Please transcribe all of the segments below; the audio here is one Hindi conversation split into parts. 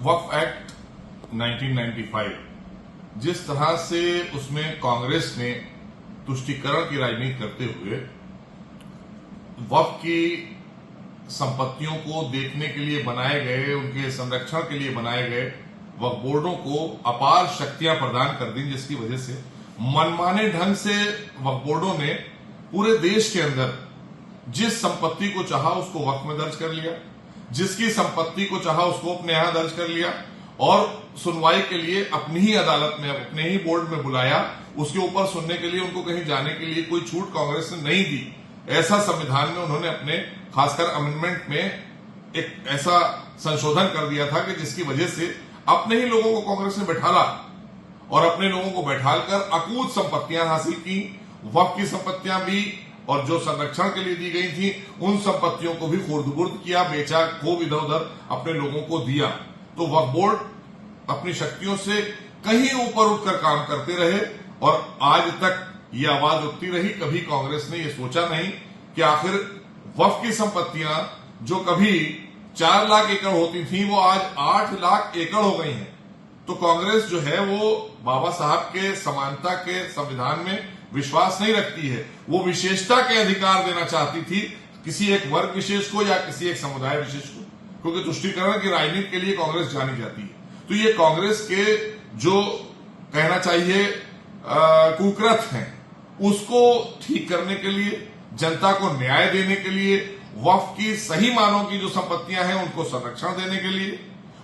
वक्फ एक्ट 1995 जिस तरह से उसमें कांग्रेस ने तुष्टीकरण की राजनीति करते हुए वक्फ की संपत्तियों को देखने के लिए बनाए गए, उनके संरक्षण के लिए बनाए गए वक्फ बोर्डों को अपार शक्तियां प्रदान कर दी, जिसकी वजह से मनमाने ढंग से वक्फ बोर्डों ने पूरे देश के अंदर जिस संपत्ति को चाहा उसको वक्फ में दर्ज कर लिया, जिसकी संपत्ति को चाहा उसको अपने यहां दर्ज कर लिया और सुनवाई के लिए अपनी ही अदालत में, अपने ही बोर्ड में बुलाया। उसके ऊपर सुनने के लिए उनको कहीं जाने के लिए कोई छूट कांग्रेस ने नहीं दी। ऐसा संविधान में उन्होंने अपने खासकर अमेंडमेंट में एक ऐसा संशोधन कर दिया था कि जिसकी वजह से अपने ही लोगों को कांग्रेस ने बैठाला और अपने लोगों को बैठालकर अकूत संपत्तियां हासिल की। वक्फ की संपत्तियां भी और जो संरक्षण के लिए दी गई थी उन संपत्तियों को भी खुर्द-बुर्द किया, बेचा, खूब इधर उधर अपने लोगों को दिया। तो वक्फ बोर्ड अपनी शक्तियों से कहीं ऊपर उठकर काम करते रहे और आज तक ये आवाज उठती रही। कभी कांग्रेस ने ये सोचा नहीं कि आखिर वक्फ की संपत्तियां जो कभी 4 लाख एकड़ होती थी वो आज 8 लाख एकड़ हो गई हैं। तो कांग्रेस जो है वो बाबा साहब के समानता के संविधान में विश्वास नहीं रखती है। वो विशेषता के अधिकार देना चाहती थी किसी एक वर्ग विशेष को या किसी एक समुदाय विशेष को, क्योंकि तुष्टीकरण की राजनीति के लिए कांग्रेस जानी जाती है। तो ये कांग्रेस के जो कहना चाहिए कुकृत हैं उसको ठीक करने के लिए, जनता को न्याय देने के लिए, वक्फ की सही मानों की जो संपत्तियां हैं उनको संरक्षण देने के लिए,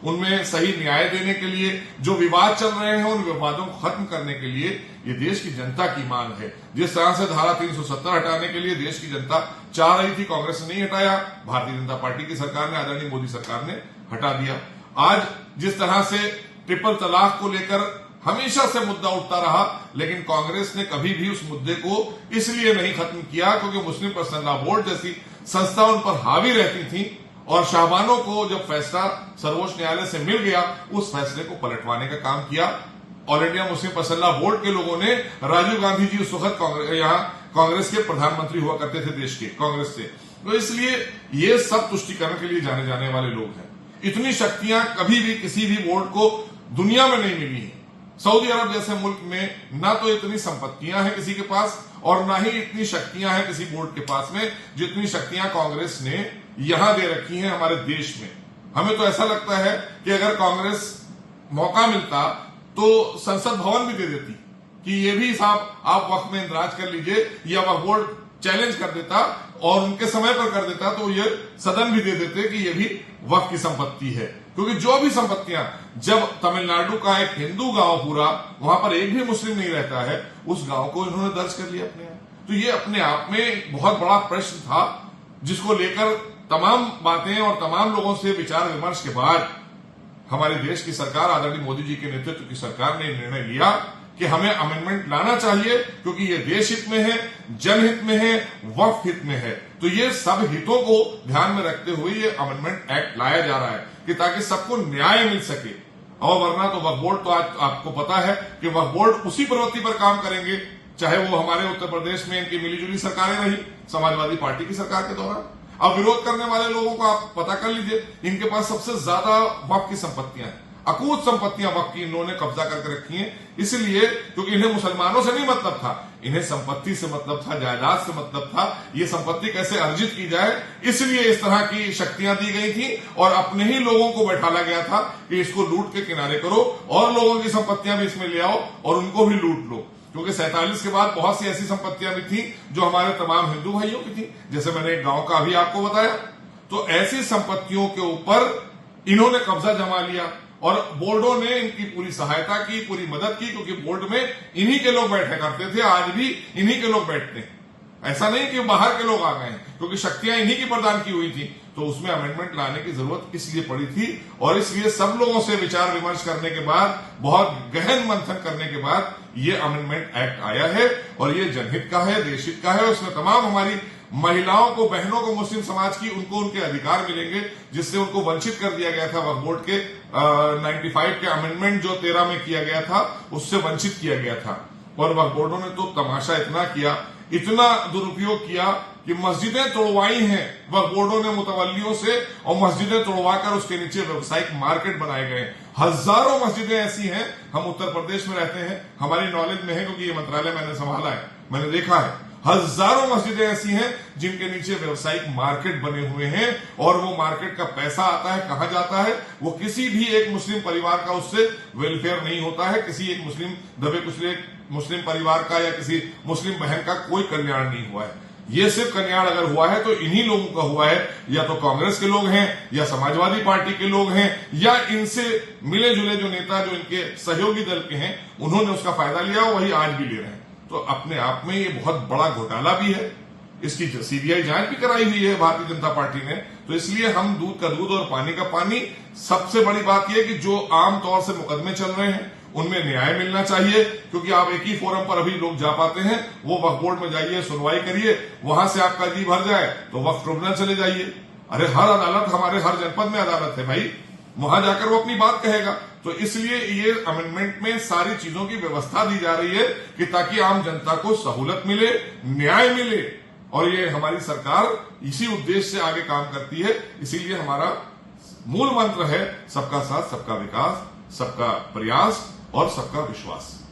उनमें सही न्याय देने के लिए, जो विवाद चल रहे हैं उन विवादों को खत्म करने के लिए ये देश की जनता की मांग है। जिस तरह से धारा 370 हटाने के लिए देश की जनता चाह रही थी, कांग्रेस ने नहीं हटाया, भारतीय जनता पार्टी की सरकार ने, आदरणीय मोदी सरकार ने हटा दिया। आज जिस तरह से ट्रिपल तलाक को लेकर हमेशा से मुद्दा उठता रहा, लेकिन कांग्रेस ने कभी भी उस मुद्दे को इसलिए नहीं खत्म किया क्योंकि मुस्लिम पर्सनल लॉ बोर्ड जैसी संस्था उन पर हावी रहती थी और शाहबानों को जब फैसला सर्वोच्च न्यायालय से मिल गया उस फैसले को पलटवाने का काम किया। All India Muslim personal law board के लोगों ने, राजीव गांधी जी उस वक्त यहां कांग्रेस के प्रधानमंत्री हुआ करते थे देश के, कांग्रेस से, तो इसलिए ये सब तुष्टीकरण के लिए जाने जाने वाले लोग हैं। इतनी शक्तियां कभी भी किसी भी बोर्ड को दुनिया में नहीं मिली है। सऊदी अरब जैसे मुल्क में ना तो इतनी संपत्तियां हैं किसी के पास और ना ही इतनी शक्तियां हैं किसी बोर्ड के पास में जितनी शक्तियां कांग्रेस ने यहां दे रखी हैं हमारे देश में। हमें तो ऐसा लगता है कि अगर कांग्रेस मौका मिलता तो संसद भवन भी दे देती कि ये भी साहब आप वक्त में इंदराज कर लीजिए, या वक्फ बोर्ड चैलेंज कर देता और उनके समय पर कर देता तो ये सदन भी दे देते कि ये भी वक्फ की संपत्ति है। क्योंकि जो भी संपत्तियां, जब तमिलनाडु का एक हिंदू गांव पूरा, वहां पर एक भी मुस्लिम नहीं रहता है, उस गांव को इन्होंने दर्ज कर लिया अपने यहाँ। तो ये अपने आप में एक बहुत बड़ा प्रश्न था जिसको लेकर तमाम बातें और तमाम लोगों से विचार विमर्श के बाद हमारे देश की सरकार, आदरणीय मोदी जी के नेतृत्व की सरकार ने निर्णय लिया कि हमें अमेंडमेंट लाना चाहिए क्योंकि ये देश हित में है, जनहित में है, वक्फ हित में है। तो ये सब हितों को ध्यान में रखते हुए ये अमेंडमेंट एक्ट लाया जा रहा है कि ताकि सबको न्याय मिल सके। और वरना तो वक्फ बोर्ड, तो आज आपको पता है कि वक्फ बोर्ड उसी प्रवृत्ति पर काम करेंगे, चाहे वो हमारे उत्तर प्रदेश में इनकी मिलीजुली सरकारें रही, समाजवादी पार्टी की सरकार के दौरान। अब विरोध करने वाले लोगों को आप पता कर लीजिए, इनके पास सबसे ज्यादा वक्फ की संपत्तियां हैं, अकूत संपत्तियां वक्फ की इन्होंने कब्जा करके रखी हैं। इसलिए क्योंकि इन्हें मुसलमानों से नहीं मतलब था, इन्हें संपत्ति से मतलब था, जायदाद से मतलब था, ये संपत्ति कैसे अर्जित की जाए, इसलिए इस तरह की शक्तियां दी गई थी और अपने ही लोगों को बैठाला गया था कि इसको लूट के किनारे करो और लोगों की संपत्तियां भी इसमें ले आओ और उनको भी लूट लो। क्योंकि 47 के बाद बहुत सी ऐसी संपत्तियां भी थी जो हमारे तमाम हिंदू भाइयों की थी, जैसे मैंने एक गांव का अभी आपको बताया। तो ऐसी संपत्तियों के ऊपर इन्होंने कब्जा जमा लिया और बोर्डों ने इनकी पूरी सहायता की, पूरी मदद की, क्योंकि बोर्ड में इन्हीं के लोग बैठे करते थे, आज भी इन्हीं के लोग बैठते हैं। ऐसा नहीं कि बाहर के लोग आ गए हैं, क्योंकि शक्तियां इन्हीं की प्रदान की हुई थी। तो उसमें अमेंडमेंट लाने की जरूरत इसलिए पड़ी थी और इसलिए सब लोगों से विचार विमर्श करने के बाद, बहुत गहन मंथन करने के बाद ये अमेंडमेंट एक्ट आया है और ये जनहित का है, देशहित का है। उसमें तमाम हमारी महिलाओं को, बहनों को, मुस्लिम समाज की, उनको उनके अधिकार मिलेंगे जिससे उनको वंचित कर दिया गया था वक्फ बोर्ड के 95 के अमेंडमेंट जो 13 में किया गया था उससे वंचित किया गया था। और वक्फ बोर्डों ने तो तमाशा इतना किया, इतना दुरुपयोग किया कि मस्जिदें तोड़वाई हैं वक्फ बोर्डों ने मुतवल्लियों से, और मस्जिदें तोड़वाकर उसके नीचे व्यवसायिक मार्केट बनाए गए। हजारों मस्जिदें ऐसी हैं, हम उत्तर प्रदेश में रहते हैं, हमारी नॉलेज में है क्योंकि ये मंत्रालय मैंने संभाला है, मैंने देखा है, हजारों मस्जिदें ऐसी हैं जिनके नीचे व्यवसायिक मार्केट बने हुए हैं, और वो मार्केट का पैसा आता है कहां जाता है? वो किसी भी एक मुस्लिम परिवार का उससे वेलफेयर नहीं होता है, किसी एक मुस्लिम दबे कुचले मुस्लिम परिवार का या किसी मुस्लिम बहन का कोई कल्याण नहीं हुआ है। ये सिर्फ कल्याण अगर हुआ है तो इन्हीं लोगों का हुआ है, या तो कांग्रेस के लोग हैं, या समाजवादी पार्टी के लोग हैं, या इनसे मिले जुले जो नेता जो इनके सहयोगी दल के हैं उन्होंने उसका फायदा लिया, वही आज भी ले रहे हैं। तो अपने आप में ये बहुत बड़ा घोटाला भी है, इसकी सीबीआई जांच भी कराई हुई है भारतीय जनता पार्टी ने। तो इसलिए हम दूध का दूध और पानी का पानी, सबसे बड़ी बात यह कि जो आम तौर से मुकदमे चल रहे हैं उनमें न्याय मिलना चाहिए, क्योंकि आप एक ही फोरम पर अभी लोग जा पाते हैं, वो वक्फ बोर्ड में जाइए, सुनवाई करिए, वहां से आपका जी भर जाए तो वक्फ ट्रिब्यूनल चले जाइए। अरे हर अदालत, हमारे हर जनपद में अदालत है भाई, वहां जाकर वो अपनी बात कहेगा। तो इसलिए ये अमेंडमेंट में सारी चीजों की व्यवस्था दी जा रही है कि ताकि आम जनता को सहूलत मिले, न्याय मिले, और ये हमारी सरकार इसी उद्देश्य से आगे काम करती है। इसीलिए हमारा मूल मंत्र है सबका साथ, सबका विकास, सबका प्रयास और सबका विश्वास।